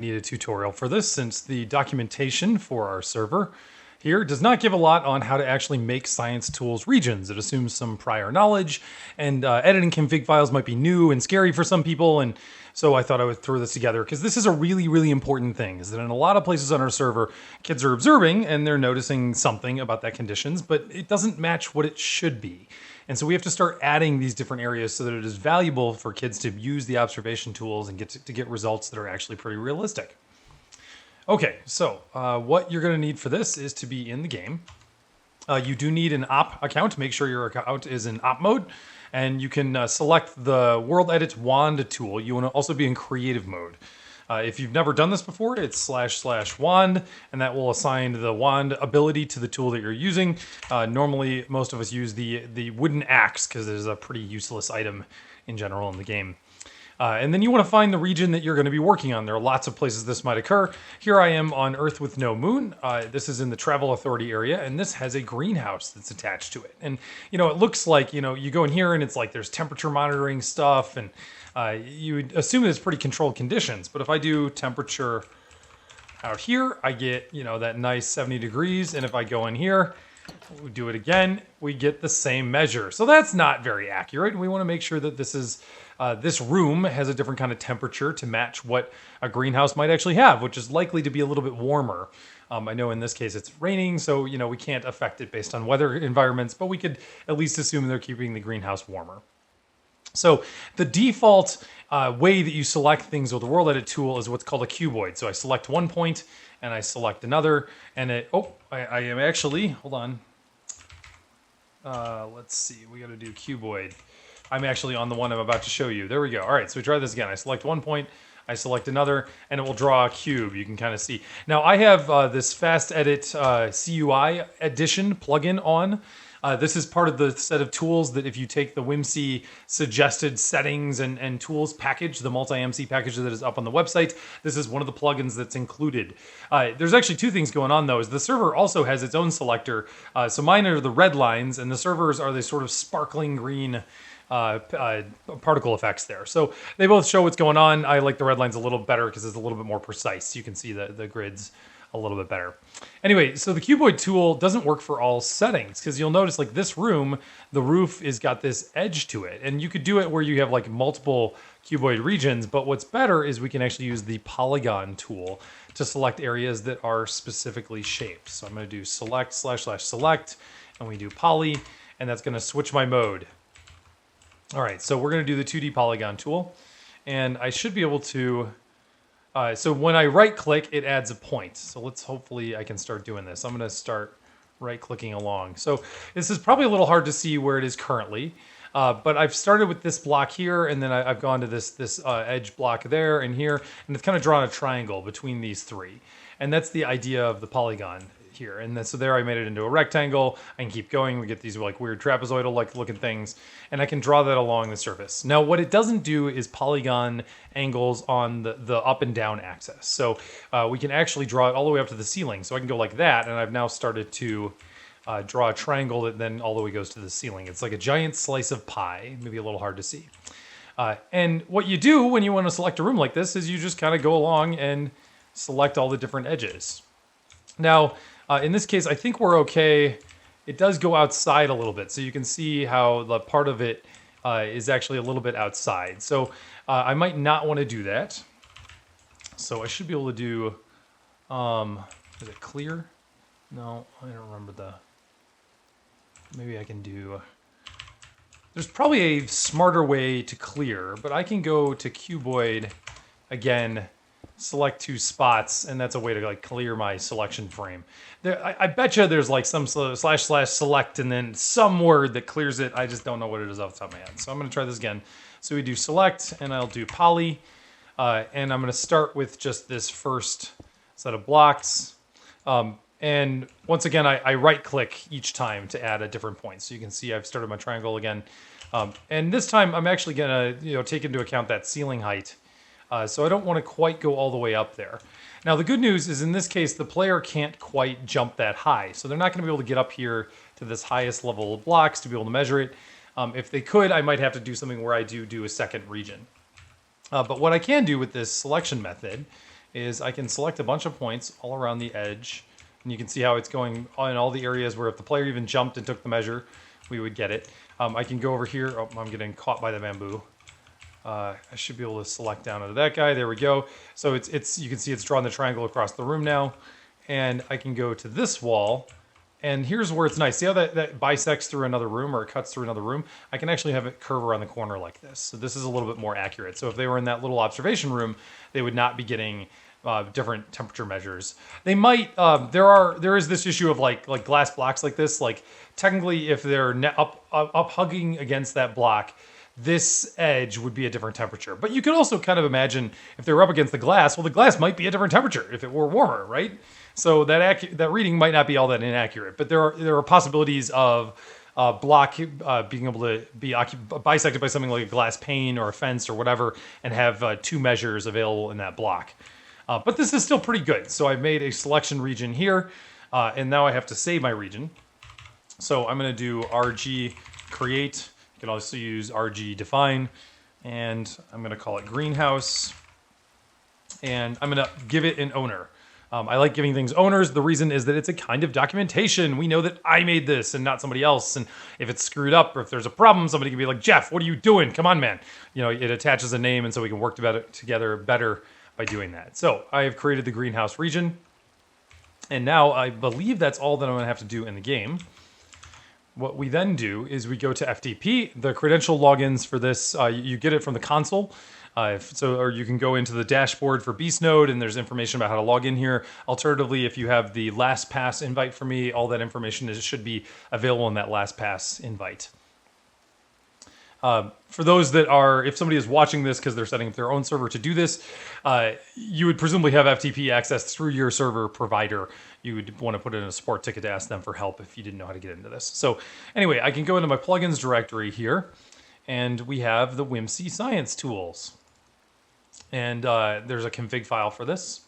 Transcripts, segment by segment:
Need a tutorial for this since the documentation for our server here does not give a lot on how to actually make science tools regions. It assumes some prior knowledge, and editing config files might be new and scary for some people, and so I thought I would throw this together because this is a really, really important thing, is that in a lot of places on our server, kids are observing and they're noticing something about that conditions, but it doesn't match what it should be. And so we have to start adding these different areas so that it is valuable for kids to use the observation tools and get results that are actually pretty realistic. Okay, so what you're going to need for this is to be in the game. You do need an op account. Make sure your account is in op mode. And you can select the World Edit Wand tool. You want to also be in creative mode. If you've never done this before, it's //wand, and that will assign the wand ability to the tool that you're using. Normally, most of us use the wooden axe because it is a pretty useless item in general in the game. And then you want to find the region that you're going to be working on. There are lots of places this might occur. Here I am on Earth with no moon. This is in the Travel Authority area, and this has a greenhouse that's attached to it. And, you know, it looks like, you know, you go in here and it's like there's temperature monitoring stuff, and you would assume it's pretty controlled conditions. But if I do temperature out here, I get, you know, that nice 70 degrees. And if I go in here, we do it again, we get the same measure. So that's not very accurate. We want to make sure that this is this room has a different kind of temperature to match what a greenhouse might actually have, which is likely to be a little bit warmer. I know in this case it's raining, so you know we can't affect it based on weather environments, but we could at least assume they're keeping the greenhouse warmer. So the default way that you select things with the World Edit tool is what's called a cuboid. So I select one point and I select another, and I am actually, hold on. Let's see, we got to do cuboid. I'm actually on the one I'm about to show you. There we go. All right, so we try this again. I select one point, I select another, and it will draw a cube. You can kind of see. Now I have this Fast Edit CUI edition plugin on. This is part of the set of tools that if you take the WHIMC suggested settings and tools package, the multi-MC package that is up on the website, this is one of the plugins that's included. There's actually two things going on though, is the server also has its own selector. So mine are the red lines and the servers are the sort of sparkling green particle effects there. So they both show what's going on. I like the red lines a little better because it's a little bit more precise. You can see the grids a little bit better. Anyway, so the cuboid tool doesn't work for all settings because you'll notice like this room, the roof is got this edge to it. And you could do it where you have like multiple cuboid regions, but what's better is we can actually use the polygon tool to select areas that are specifically shaped. So I'm going to do select //select, and we do poly, and that's going to switch my mode. All right, so we're going to do the 2D polygon tool, and I should be able to, so when I right click, it adds a point. So hopefully I can start doing this. I'm going to start right clicking along. So this is probably a little hard to see where it is currently, but I've started with this block here, and then I've gone to this edge block there and here, and it's kind of drawn a triangle between these three. And that's the idea of the polygon here. And then, so there I made it into a rectangle. I can keep going. We get these like weird trapezoidal like looking things, and I can draw that along the surface. Now what it doesn't do is polygon angles on the up and down axis. So we can actually draw it all the way up to the ceiling. So I can go like that, and I've now started to draw a triangle that then all the way goes to the ceiling. It's like a giant slice of pie, maybe a little hard to see. And what you do when you want to select a room like this is you just kind of go along and select all the different edges. Now, in this case, I think we're okay. It does go outside a little bit, so you can see how the part of it is actually a little bit outside. So I might not want to do that. So I should be able to do, is it clear? No, I don't remember maybe I can do, there's probably a smarter way to clear, but I can go to cuboid again, select two spots, and that's a way to like clear my selection frame. I bet you there's like some //select and then some word that clears it. I just don't know what it is off the top of my head. So I'm going to try this again. So we do select, and I'll do poly, and I'm going to start with just this first set of blocks. And once again, I right click each time to add a different point. So you can see I've started my triangle again. And this time I'm actually going to take into account that ceiling height. So I don't want to quite go all the way up there. Now the good news is in this case, the player can't quite jump that high. So they're not going to be able to get up here to this highest level of blocks to be able to measure it. If they could, I might have to do something where I do a second region. But what I can do with this selection method is I can select a bunch of points all around the edge, and you can see how it's going in all the areas where if the player even jumped and took the measure, we would get it. I can go over here. Oh, I'm getting caught by the bamboo. I should be able to select down into that guy. There we go. So it's you can see it's drawn the triangle across the room now, and I can go to this wall. And here's where it's nice. See how that bisects through another room, or it cuts through another room? I can actually have it curve around the corner like this. So this is a little bit more accurate. So if they were in that little observation room, they would not be getting different temperature measures. They might. There is this issue of like glass blocks like this. Like technically, if they're up hugging against that block, this edge would be a different temperature. But you could also kind of imagine if they were up against the glass, well, the glass might be a different temperature if it were warmer, right? So that reading might not be all that inaccurate. But there are possibilities of block being able to be bisected by something like a glass pane or a fence or whatever, and have two measures available in that block. But this is still pretty good. So I've made a selection region here, and now I have to save my region. So I'm going to do RG create. You can also use RG define, and I'm going to call it greenhouse, and I'm going to give it an owner. I like giving things owners. The reason is that it's a kind of documentation. We know that I made this and not somebody else. And if it's screwed up or if there's a problem, somebody can be like, Jeff, what are you doing? Come on, man. You know, it attaches a name, and so we can work together better by doing that. So I have created the greenhouse region, and now I believe that's all that I'm going to have to do in the game. What we then do is we go to FTP. The credential logins for this, you get it from the console. Or you can go into the dashboard for Beast Node, and there's information about how to log in here. Alternatively, if you have the LastPass invite for me, all that information should be available in that LastPass invite. For those that are, if somebody is watching this because they're setting up their own server to do this, you would presumably have FTP access through your server provider. You would want to put in a support ticket to ask them for help if you didn't know how to get into this. So anyway, I can go into my plugins directory here, and we have the WHIMC science tools. And there's a config file for this.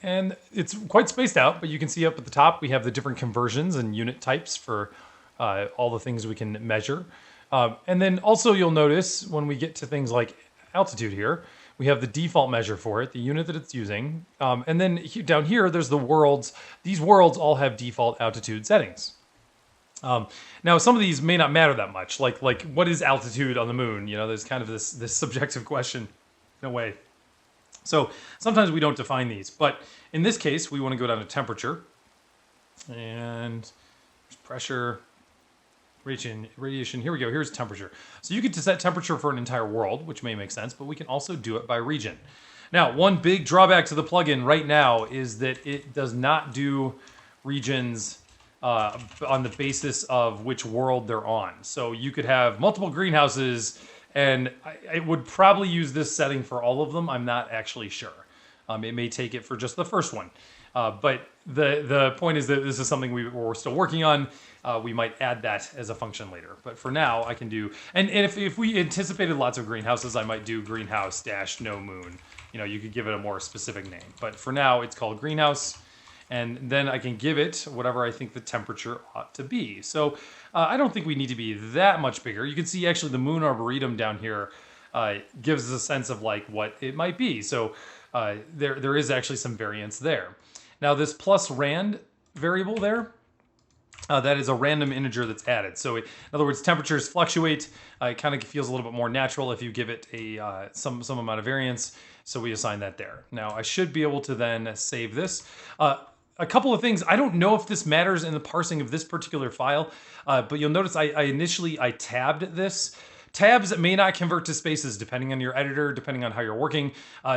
And it's quite spaced out, but you can see up at the top we have the different conversions and unit types for all the things we can measure. And then also you'll notice when we get to things like altitude here, we have the default measure for it, the unit that it's using. And then down here, there's the worlds. These worlds all have default altitude settings. Now, some of these may not matter that much. Like what is altitude on the moon? You know, there's kind of this subjective question in a way. So sometimes we don't define these. But in this case, we want to go down to temperature. And pressure, radiation. Here we go. Here's temperature. So you get to set temperature for an entire world, which may make sense, but we can also do it by region. Now, one big drawback to the plugin right now is that it does not do regions on the basis of which world they're on. So you could have multiple greenhouses, and I would probably use this setting for all of them. I'm not actually sure. It may take it for just the first one. But the point is that this is something we're still working on. We might add that as a function later. But for now, I can do... And if we anticipated lots of greenhouses, I might do greenhouse - no moon. You know, you could give it a more specific name. But for now, it's called greenhouse. And then I can give it whatever I think the temperature ought to be. So I don't think we need to be that much bigger. You can see actually the moon arboretum down here gives us a sense of like what it might be. So there is actually some variance there. Now this plus rand variable there, that is a random integer that's added. So in other words, temperatures fluctuate. It kind of feels a little bit more natural if you give it some amount of variance. So we assign that there. Now I should be able to then save this. A couple of things. I don't know if this matters in the parsing of this particular file, but you'll notice I initially tabbed this. Tabs may not convert to spaces depending on your editor, depending on how you're working.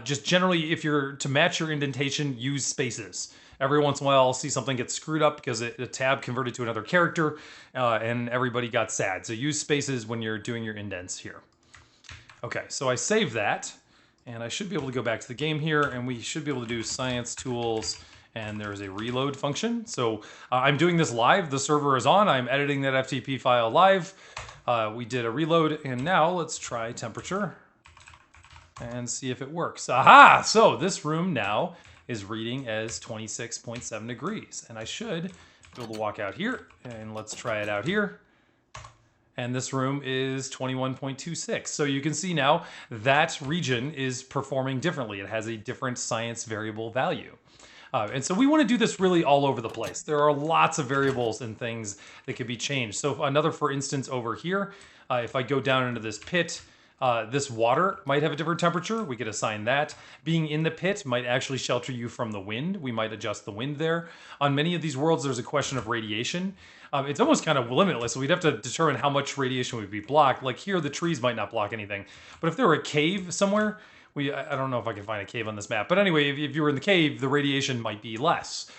Just generally, if you're to match your indentation, use spaces. Every once in a while, I'll see something get screwed up because the tab converted to another character, and everybody got sad. So use spaces when you're doing your indents here. Okay, so I save that, and I should be able to go back to the game here, and we should be able to do science tools. And there's a reload function. So I'm doing this live. The server is on. I'm editing that FTP file live. We did a reload, and now let's try temperature and see if it works. Aha! So this room now is reading as 26.7 degrees. And I should be able to walk out here, and let's try it out here. and this room is 21.26. So you can see now that region is performing differently. It has a different science variable value. And so we want to do this really all over the place. There are lots of variables and things that can be changed. So another, for instance, over here, if I go down into this pit, this water might have a different temperature. We could assign that. Being in the pit might actually shelter you from the wind. We might adjust the wind there. On many of these worlds, there's a question of radiation. It's almost kind of limitless. So we'd have to determine how much radiation would be blocked. Like here, the trees might not block anything. But if there were a cave somewhere, I don't know if I can find a cave on this map. But anyway, if you were in the cave, the radiation might be less.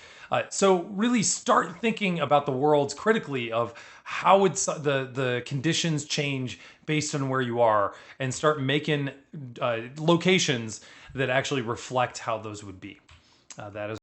So really start thinking about the worlds critically of how would the conditions change based on where you are, and start making locations that actually reflect how those would be. That is